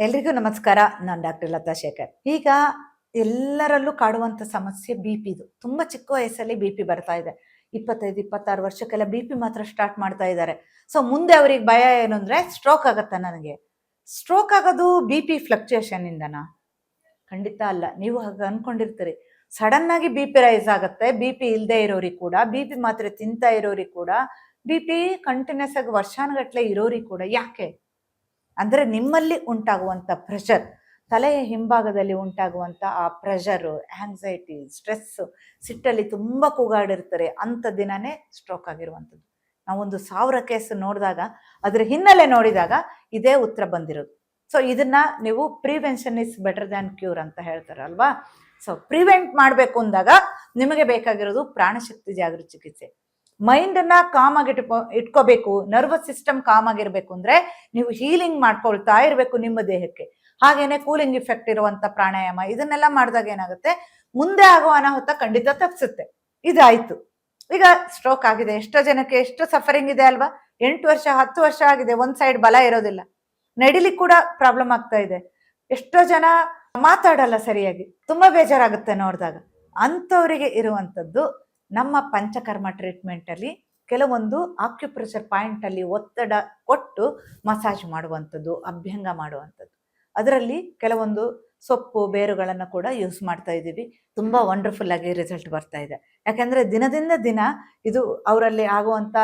ಎಲ್ರಿಗೂ ನಮಸ್ಕಾರ. ನಾನು ಡಾಕ್ಟರ್ ಲತಾ ಶೇಖರ್. ಈಗ ಎಲ್ಲರಲ್ಲೂ ಕಾಡುವಂಥ ಸಮಸ್ಯೆ ಬಿಪಿದು. ತುಂಬ ಚಿಕ್ಕ ವಯಸ್ಸಲ್ಲಿ ಬಿಪಿ ಬರ್ತಾ ಇದೆ. 25-26 ವರ್ಷಕ್ಕೆಲ್ಲ ಬಿಪಿ ಮಾತ್ರ ಸ್ಟಾರ್ಟ್ ಮಾಡ್ತಾ ಇದ್ದಾರೆ. ಸೊ ಮುಂದೆ ಅವ್ರಿಗೆ ಭಯ ಏನು ಅಂದರೆ ಸ್ಟ್ರೋಕ್ ಆಗುತ್ತಾ ನನಗೆ. ಸ್ಟ್ರೋಕ್ ಆಗೋದು ಬಿಪಿ ಫ್ಲಕ್ಚುಯೇಷನ್ ಇಂದನಾ? ಖಂಡಿತ ಅಲ್ಲ. ನೀವು ಹಾಗೆ ಅನ್ಕೊಂಡಿರ್ತೀರಿ. ಸಡನ್ ಆಗಿ ಬಿಪಿ ರೈಸ್ ಆಗುತ್ತೆ. ಬಿಪಿ ಇಲ್ಲದೆ ಇರೋರಿಗೆ ಕೂಡ, ಬಿಪಿ ಮಾತ್ರೆ ತಿಂತಾ ಇರೋರಿಗೆ ಕೂಡ, ಬಿಪಿ ಕಂಟಿನ್ಯೂಸ್ ಆಗಿ ವರ್ಷಾನುಗಟ್ಲೆ ಇರೋರಿಗೆ ಕೂಡ. ಯಾಕೆ ಅಂದರೆ ನಿಮ್ಮಲ್ಲಿ ಉಂಟಾಗುವಂಥ ಪ್ರೆಷರ್, ತಲೆಯ ಹಿಂಭಾಗದಲ್ಲಿ ಉಂಟಾಗುವಂಥ ಆ ಪ್ರೆಷರು, ಆಂಗ್ಸೈಟಿ, ಸ್ಟ್ರೆಸ್ಸು, ಸಿಟ್ಟಲ್ಲಿ ತುಂಬ ಕೂಗಾಡಿರ್ತಾರೆ. ಅಂಥ ದಿನವೇ ಸ್ಟ್ರೋಕ್ ಆಗಿರುವಂಥದ್ದು. ನಾವೊಂದು 1000 ಕೇಸ್ ನೋಡಿದಾಗ ಅದರ ಹಿನ್ನೆಲೆ ನೋಡಿದಾಗ ಇದೇ ಉತ್ತರ ಬಂದಿರೋದು. ಸೊ ಇದನ್ನು ನೀವು prevention is better than cure ಅಂತ ಹೇಳ್ತಾರಲ್ವಾ. ಸೊ ಪ್ರಿವೆಂಟ್ ಮಾಡಬೇಕು ಅಂದಾಗ ನಿಮಗೆ ಬೇಕಾಗಿರೋದು ಪ್ರಾಣಶಕ್ತಿ ಜಾಗೃತಿ ಚಿಕಿತ್ಸೆ. ಮೈಂಡನ್ನ ಕಾಮಾಗಿ ಇಟ್ಕೋಬೇಕು, ನರ್ವಸ್ ಸಿಸ್ಟಮ್ ಕಾಮಾಗಿರ್ಬೇಕು ಅಂದರೆ ನೀವು ಹೀಲಿಂಗ್ ಮಾಡ್ಕೊಳ್ತಾ ಇರಬೇಕು ನಿಮ್ಮ ದೇಹಕ್ಕೆ. ಹಾಗೇನೆ ಕೂಲಿಂಗ್ ಇಫೆಕ್ಟ್ ಇರುವಂಥ ಪ್ರಾಣಾಯಾಮ ಇದನ್ನೆಲ್ಲ ಮಾಡಿದಾಗ ಏನಾಗುತ್ತೆ, ಮುಂದೆ ಆಗುವ ಅನಾಹುತ ಖಂಡಿತ ತಪ್ಪಿಸುತ್ತೆ. ಇದಾಯಿತು. ಈಗ ಸ್ಟ್ರೋಕ್ ಆಗಿದೆ, ಎಷ್ಟೋ ಜನಕ್ಕೆ ಎಷ್ಟು ಸಫರಿಂಗ್ ಇದೆ ಅಲ್ವಾ. 8 ವರ್ಷ 10 ವರ್ಷ ಆಗಿದೆ, ಒಂದು ಸೈಡ್ ಬಲ ಇರೋದಿಲ್ಲ, ನಡಿಲಿಕ್ಕೆ ಕೂಡ ಪ್ರಾಬ್ಲಮ್ ಆಗ್ತಾ ಇದೆ. ಎಷ್ಟೋ ಜನ ಮಾತಾಡಲ್ಲ ಸರಿಯಾಗಿ, ತುಂಬ ಬೇಜಾರಾಗುತ್ತೆ ನೋಡಿದಾಗ. ಅಂಥವರಿಗೆ ಇರುವಂಥದ್ದು ನಮ್ಮ ಪಂಚಕರ್ಮ ಟ್ರೀಟ್ಮೆಂಟಲ್ಲಿ ಕೆಲವೊಂದು ಆಕ್ಯುಪ್ರೆಷರ್ ಪಾಯಿಂಟಲ್ಲಿ ಒತ್ತಡ ಕೊಟ್ಟು ಮಸಾಜ್ ಮಾಡುವಂಥದ್ದು, ಅಭ್ಯಂಗ ಮಾಡುವಂಥದ್ದು. ಅದರಲ್ಲಿ ಕೆಲವೊಂದು ಸೊಪ್ಪು ಬೇರುಗಳನ್ನು ಕೂಡ ಯೂಸ್ ಮಾಡ್ತಾ ಇದ್ದೀವಿ. ತುಂಬ ವಂಡರ್ಫುಲ್ ಆಗಿ ರಿಸಲ್ಟ್ ಬರ್ತಾ ಇದೆ. ಯಾಕೆಂದರೆ ದಿನದಿಂದ ದಿನ ಇದು ಅವರಲ್ಲಿ ಆಗುವಂಥ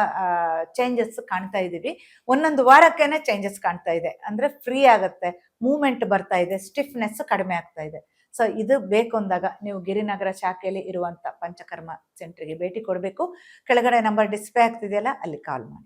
ಚೇಂಜಸ್ ಕಾಣ್ತಾ ಇದ್ದೀವಿ. ಒಂದೊಂದು ವಾರಕ್ಕೇ ಚೇಂಜಸ್ ಕಾಣ್ತಾ ಇದೆ. ಅಂದರೆ ಫ್ರೀ ಆಗುತ್ತೆ, ಮೂಮೆಂಟ್ ಬರ್ತಾ ಇದೆ, ಸ್ಟಿಫ್ನೆಸ್ ಕಡಿಮೆ ಆಗ್ತಾ ಇದೆ. ಸೊ ಇದು ಬೇಕು ಅಂದಾಗ ನೀವು ಗಿರಿನಗರ ಶಾಖೆಯಲ್ಲಿ ಇರುವಂಥ ಪಂಚಕರ್ಮ ಸೆಂಟ್ರಿಗೆ ಭೇಟಿ ಕೊಡಬೇಕು. ಕೆಳಗಡೆ ನಂಬರ್ ಡಿಸ್ಪ್ಲೇ ಆಗ್ತಿದೆಯಲ್ಲ, ಅಲ್ಲಿ ಕಾಲ್ ಮಾಡಿ.